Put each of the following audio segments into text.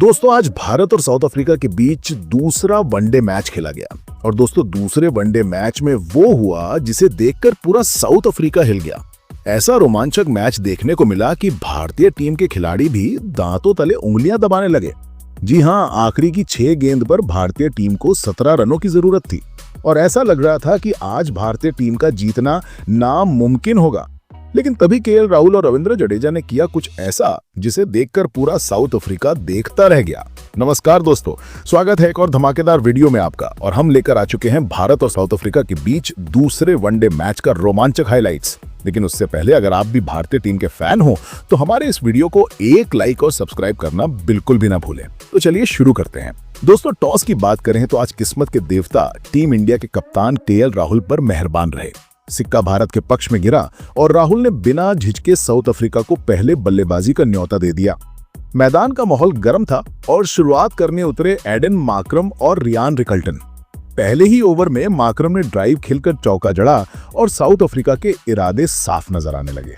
दोस्तों आज भारत और साउथ अफ्रीका के बीच दूसरा वनडे मैच खेला गया और दोस्तों दूसरे वनडे मैच में वो हुआ जिसे देखकर पूरा साउथ अफ्रीका हिल गया। ऐसा रोमांचक मैच देखने को मिला कि भारतीय टीम के खिलाड़ी भी दांतों तले उंगलियां दबाने लगे। जी हां, आखिरी की 6 गेंद पर भारतीय टीम को 17 रनों की जरूरत थी और ऐसा लग रहा था कि आज भारतीय टीम का जीतना नामुमकिन होगा। लेकिन तभी केएल राहुल और रविंद्र जडेजा ने किया कुछ ऐसा जिसे देखकर पूरा साउथ अफ्रीका देखता रह गया। नमस्कार दोस्तों, स्वागत है एक और धमाकेदार वीडियो में आपका। और हम लेकर आ चुके हैं भारत और साउथ अफ्रीका के बीच दूसरे वनडे मैच का रोमांचक हाइलाइट्स। लेकिन उससे पहले अगर आप भी भारतीय टीम के फैन हो तो हमारे इस वीडियो को एक लाइक और सब्सक्राइब करना बिल्कुल भी ना भूलें। तो चलिए शुरू करते हैं। दोस्तों टॉस की बात करें तो आज किस्मत के देवता टीम इंडिया के कप्तान केएल राहुल पर मेहरबान रहे। सिक्का भारत के पक्ष में गिरा और राहुल ने बिना झिझके साउथ अफ्रीका को पहले बल्लेबाजी का न्योता दे दिया। मैदान का माहौल गर्म था और शुरुआत करने उतरे एडन मार्क्रम और रियान रिकल्टन। पहले ही ओवर में मार्क्रम ने ड्राइव खेलकर चौका जड़ा और साउथ अफ्रीका के इरादे साफ नजर आने लगे।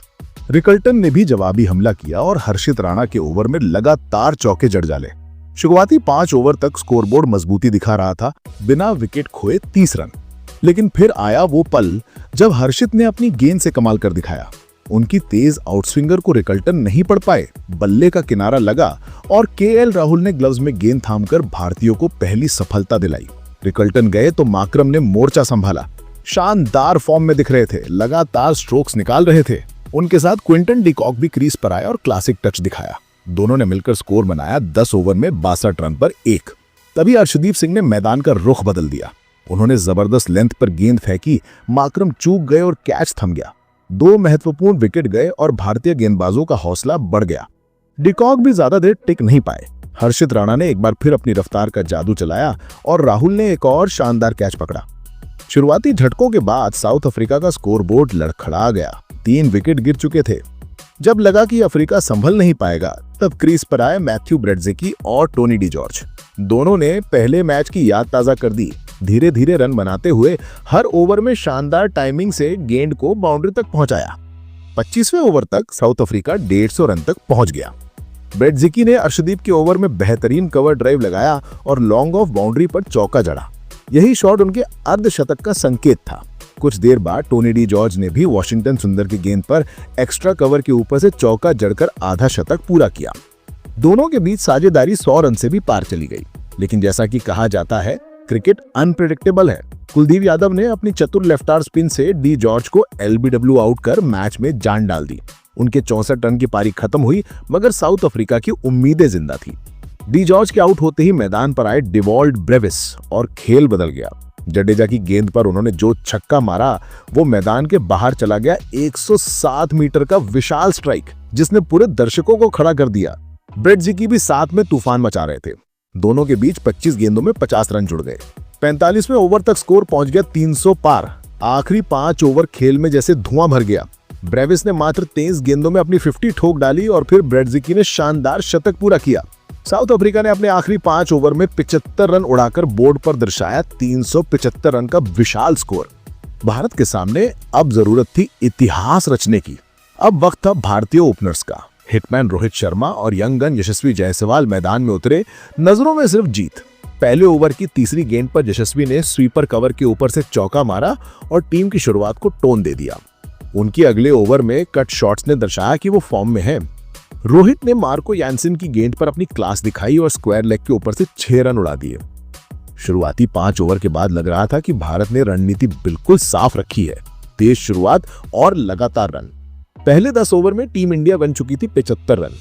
रिकल्टन ने भी जवाबी हमला किया और हर्षित राणा के ओवर में लगातार चौके जड़ डाले। शुरुआती 5 ओवर तक स्कोरबोर्ड मजबूती दिखा रहा था, बिना विकेट खोए 30 रन। लेकिन फिर आया वो पल जब हर्षित ने अपनी गेंद से कमाल कर दिखाया। उनकी तेज आउटस्विंगर को रिकल्टन नहीं पढ़ पाए, बल्ले का किनारा लगा और केएल राहुल ने ग्लव्स में गेंद थामकर भारतीयों को पहली सफलता दिलाई। रिकल्टन गए तो मार्क्रम ने मोर्चा संभाला। शानदार फॉर्म में दिख रहे थे, लगातार स्ट्रोक्स निकाल रहे थे। उनके साथ क्विंटन डी कॉक भी क्रीज पर आया और क्लासिक टच दिखाया। दोनों ने मिलकर स्कोर बनाया 10 ओवर में 62 रन पर 1। तभी अर्शदीप सिंह ने मैदान का रुख बदल दिया। उन्होंने जबरदस्त लेंथ पर गेंद फेंकी, मार्क्रम चूक गए और कैच थम गया। 2 महत्वपूर्ण विकेट गए और भारतीय गेंदबाजों का हौसला बढ़ गया। डिकॉक भी ज्यादा देर टिक नहीं पाए। हर्षित राणा ने एक बार फिर अपनी रफ्तार का जादू चलाया और राहुल ने एक और शानदार कैच पकड़ा। शुरुआती झटकों के बाद साउथ अफ्रीका का स्कोरबोर्ड लड़खड़ा गया। 3 विकेट गिर चुके थे। जब लगा कि अफ्रीका संभल नहीं पाएगा तब क्रीज पर आए मैथ्यू ब्रेडज़ेकी और टोनी डी जॉर्ज। दोनों ने पहले मैच की याद ताजा कर दी। धीरे धीरे रन बनाते हुए हर ओवर में शानदार टाइमिंग से गेंद को बाउंड्री तक पहुंचाया। 25वें ओवर तक साउथ अफ्रीका 150 रन तक पहुंच गया। ब्रेडज़ेकी ने अर्शदीप के ओवर में बेहतरीन कवर ड्राइव लगाया और लॉन्ग ऑफ बाउंड्री पर चौका जड़ा। यही शॉट उनके अर्धशतक का संकेत था। कुछ देर बाद टोनी डी जॉर्ज ने भी वॉशिंगटन सुंदर की गेंद पर एक्स्ट्रा कवर के ऊपर से चौका जड़कर आधा शतक पूरा किया। दोनों के बीच साझेदारी 100 रन से भी पार चली गई। लेकिन जैसा कि कहा जाता है, क्रिकेट अनप्रेडिक्टेबल है। कुलदीप यादव ने अपनी चतुर लेफ्ट आर्म स्पिन से डी जॉर्ज को एलबीडब्ल्यू आउट कर मैच में जान डाल दी। उनके 64 रन की पारी खत्म हुई, मगर साउथ अफ्रीका की उम्मीदें जिंदा थी। डी जॉर्ज के आउट होते ही मैदान पर आए डेवॉल्ड ब्रेविस और खेल बदल गया। जडेजा की गेंद पर उन्होंने जो छक्का मारा वो मैदान के बाहर चला गया। 107 मीटर का विशाल स्ट्राइक जिसने पूरे दर्शकों को खड़ा कर दिया। ब्रेडज़ेकी भी साथ में तूफान मचा रहे थे। दोनों के बीच 25 गेंदों में 50 रन जुड़ गए। 45वें ओवर तक स्कोर पहुंच गया 300 पार। आखिरी 5 ओवर खेल में जैसे धुआं भर गया। ब्रेविस ने मात्र 23 गेंदों में अपनी 50 ठोक डाली और फिर ब्रेडज़ेकी ने शानदार शतक पूरा किया। साउथ अफ्रीका ने अपने आखिरी 5 ओवर में 75 रन उड़ाकर बोर्ड पर दर्शाया 375 रन का विशाल स्कोर। भारत के सामने अब जरूरत थी इतिहास रचने की। अब वक्त था भारतीय ओपनर्स का। हिटमैन रोहित शर्मा और यंग गन यशस्वी जायसवाल मैदान में उतरे। नजरों में सिर्फ जीत। पहले ओवर की तीसरी गेंद पर यशस्वी ने स्वीपर कवर के ऊपर से चौका मारा और टीम की शुरुआत को टोन दे दिया। उनकी अगले ओवर में कट शॉट्स ने दर्शाया कि वो फॉर्म में है। रोहित ने मार्को यानसन की गेंद पर अपनी क्लास दिखाई और स्क्वायर लेग के ऊपर से 6 रन उड़ा दिए। शुरुआती 5 ओवर के बाद लग रहा था कि भारत ने रणनीति बिल्कुल साफ रखी है। तेज शुरुआत और लगातार रन। पहले 10 ओवर में टीम इंडिया बन चुकी थी 75 रन।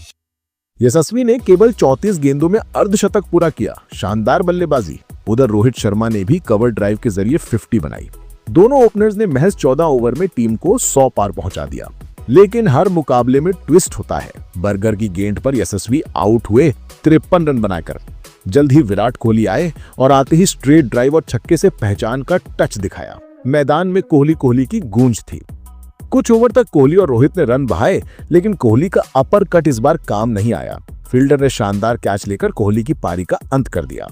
यशस्वी ने केवल 34 गेंदों में अर्धशतक पूरा किया। शानदार बल्लेबाजी। उधर रोहित शर्मा ने भी कवर ड्राइव के जरिए 50 बनाई। दोनों ओपनर्स ने महज 14 ओवर में टीम को 100 पार पहुंचा दिया। लेकिन हर मुकाबले में ट्विस्ट होता है। बर्गर की गेंद पर यशस्वी आउट हुए 53 रन बनाकर। जल्द ही विराट कोहली आए और आते ही स्ट्रेट ड्राइव और छक्के से पहचान का टच दिखाया। मैदान में कोहली की गूंज थी। कुछ ओवर तक कोहली और रोहित ने रन बहाए, लेकिन कोहली का अपर कट इस बार काम नहीं आया। फील्डर ने शानदार कैच लेकर कोहली की पारी का अंत कर दिया।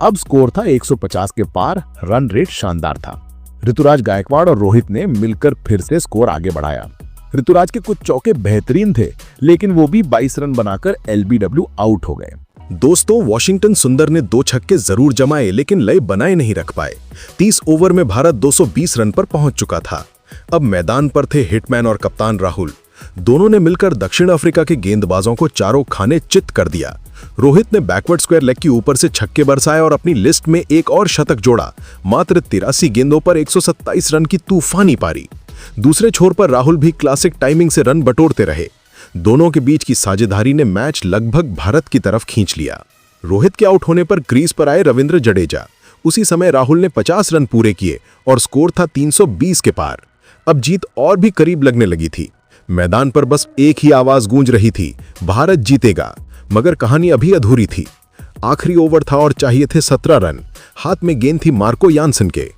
अब स्कोर था 150 के पार। रन रेट शानदार था। ऋतुराज गायकवाड़ और रोहित ने मिलकर फिर से स्कोर आगे बढ़ाया। ऋतुराज के कुछ चौके बेहतरीन थे, लेकिन वो भी 22 रन बनाकर एलबीडब्ल्यू आउट हो गए। दोस्तों, वॉशिंगटन सुंदर ने 2 छक्के जरूर जमाए लेकिन लय बनाए नहीं रख पाए। 30 ओवर में भारत 220 रन पर पहुंच चुका था। अब मैदान पर थे हिटमैन और कप्तान राहुल। दोनों ने मिलकर दक्षिण अफ्रीका के गेंदबाजों को चारों खाने चित कर दिया। रोहित ने बैकवर्ड स्क्वायर लेग के ऊपर से छक्के बरसाए और अपनी लिस्ट में एक और शतक जोड़ा। मात्र 83 गेंदों पर 127 रन की तूफानी पारी। दूसरे छोर पर राहुल भी क्लासिक टाइमिंग से रन बटोरते रहे। दोनों के बीच की साझेदारी ने मैच लगभग भारत की तरफ खींच लिया। रोहित के आउट होने पर क्रीज पर आए रविंद्र जडेजा। उसी समय राहुल ने 50 रन पूरे किए और स्कोर था 320 के पार। अब जीत और भी करीब लगने लगी थी। मैदान पर बस एक ही आवाज गूंज रही थी, भारत जीतेगा। मगर कहानी अभी अधूरी थी। आखिरी ओवर था और चाहिए थे 17 रन। हाथ में गेंद थी मार्को यानसन के।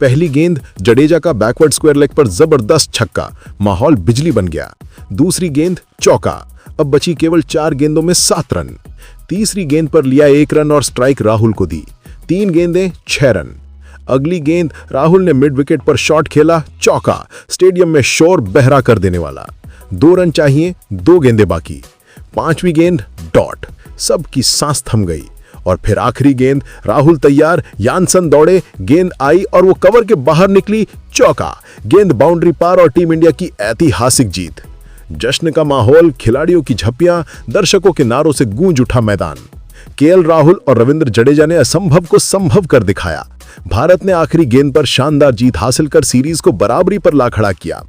पहली गेंद जडेजा का बैकवर्ड स्क्वायर लेग पर जबरदस्त छक्का, माहौल बिजली बन गया। दूसरी गेंद चौका। अब बची केवल 4 गेंदों में 7 रन। तीसरी गेंद पर लिया 1 रन और स्ट्राइक राहुल को दी। 3 गेंदें 6 रन। अगली गेंद राहुल ने मिड विकेट पर शॉट खेला, चौका। स्टेडियम में शोर बहरा कर देने वाला। 2 रन चाहिए, 2 गेंदें बाकी। 5वीं गेंद डॉट। सबकी सांस थम गई। और फिर आखिरी गेंद, राहुल तैयार, यानसन दौड़े, गेंद आई और वो कवर के बाहर निकली, चौका। गेंद बाउंड्री पार और टीम इंडिया की ऐतिहासिक जीत। जश्न का माहौल, खिलाड़ियों की झप्पियां, दर्शकों के नारों से गूंज उठा मैदान। केएल राहुल और रविंद्र जडेजा ने असंभव को संभव कर दिखाया। भारत ने आखिरी गेंद पर शानदार जीत हासिल कर सीरीज को बराबरी पर ला खड़ा किया।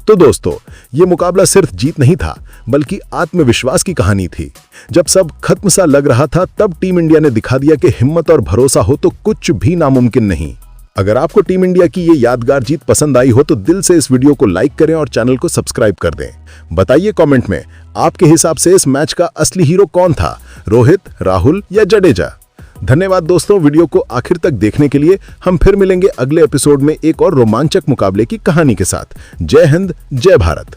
तो दोस्तों, ये मुकाबला सिर्फ जीत नहीं था, बल्कि आत्मविश्वास की कहानी थी। जब सब खत्म सा लग रहा था, तब टीम इंडिया ने दिखा दिया कि हिम्मत और भरोसा हो तो कुछ भी नामुमकिन नहीं। अगर आपको टीम इंडिया की ये यादगार जीत पसंद आई हो तो दिल से इस वीडियो को लाइक करें और चैनल को सब्सक्राइब कर दें। बताइए कमेंट में, आपके हिसाब से इस मैच का असली हीरो कौन था, रोहित, राहुल या जडेजा? धन्यवाद दोस्तों, वीडियो को आखिर तक देखने के लिए। हम फिर मिलेंगे अगले एपिसोड में एक और रोमांचक मुकाबले की कहानी के साथ। जय हिंद, जय भारत।